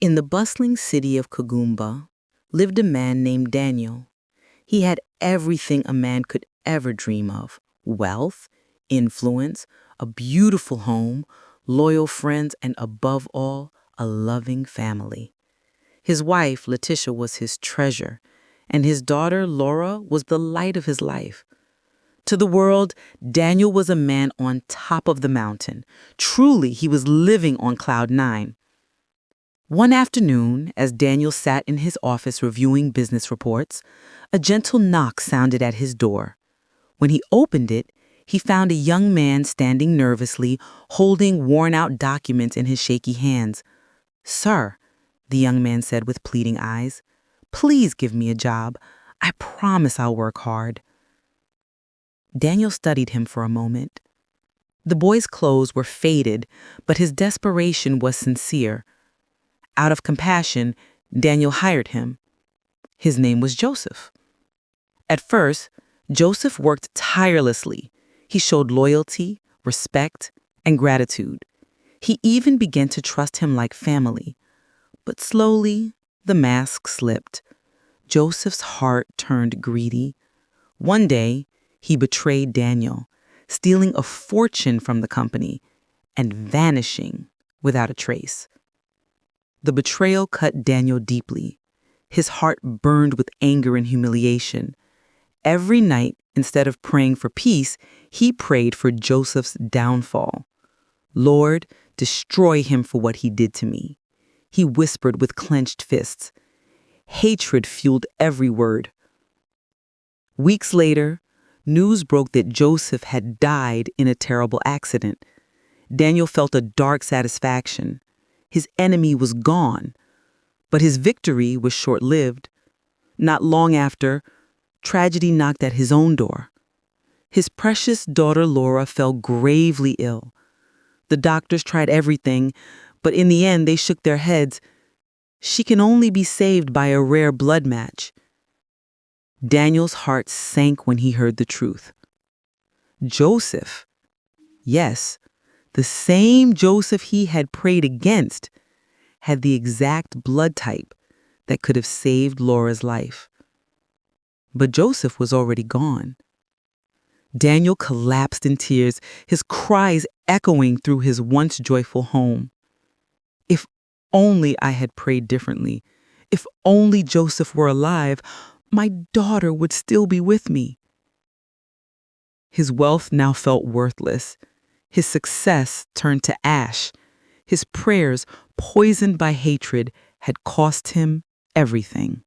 In the bustling city of Kugumba lived a man named Daniel. He had everything a man could ever dream of: wealth, influence, a beautiful home, loyal friends, and above all, a loving family. His wife, Letitia, was his treasure, and his daughter, Laura, was the light of his life. To the world, Daniel was a man on top of the mountain. Truly, he was living on cloud nine. One afternoon, as Daniel sat in his office reviewing business reports, a gentle knock sounded at his door. When he opened it, he found a young man standing nervously, holding worn-out documents in his shaky hands. "Sir," the young man said with pleading eyes, "please give me a job. I promise I'll work hard." Daniel studied him for a moment. The boy's clothes were faded, but his desperation was sincere. Out of compassion, Daniel hired him. His name was Joseph. At first, Joseph worked tirelessly. He showed loyalty, respect, and gratitude. He even began to trust him like family. But slowly, the mask slipped. Joseph's heart turned greedy. One day, he betrayed Daniel, stealing a fortune from the company and vanishing without a trace. The betrayal cut Daniel deeply. His heart burned with anger and humiliation. Every night, instead of praying for peace, he prayed for Joseph's downfall. "Lord, destroy him for what he did to me," he whispered with clenched fists. Hatred fueled every word. Weeks later, news broke that Joseph had died in a terrible accident. Daniel felt a dark satisfaction. His enemy was gone, but his victory was short-lived. Not long after, tragedy knocked at his own door. His precious daughter Laura fell gravely ill. The doctors tried everything, but in the end they shook their heads. She can only be saved by a rare blood match. Daniel's heart sank when he heard the truth. Joseph, yes, the same Joseph he had prayed against, had the exact blood type that could have saved Laura's life. But Joseph was already gone. Daniel collapsed in tears, his cries echoing through his once joyful home. If only I had prayed differently. If only Joseph were alive, my daughter would still be with me. His wealth now felt worthless. His success turned to ash. His prayers, poisoned by hatred, had cost him everything.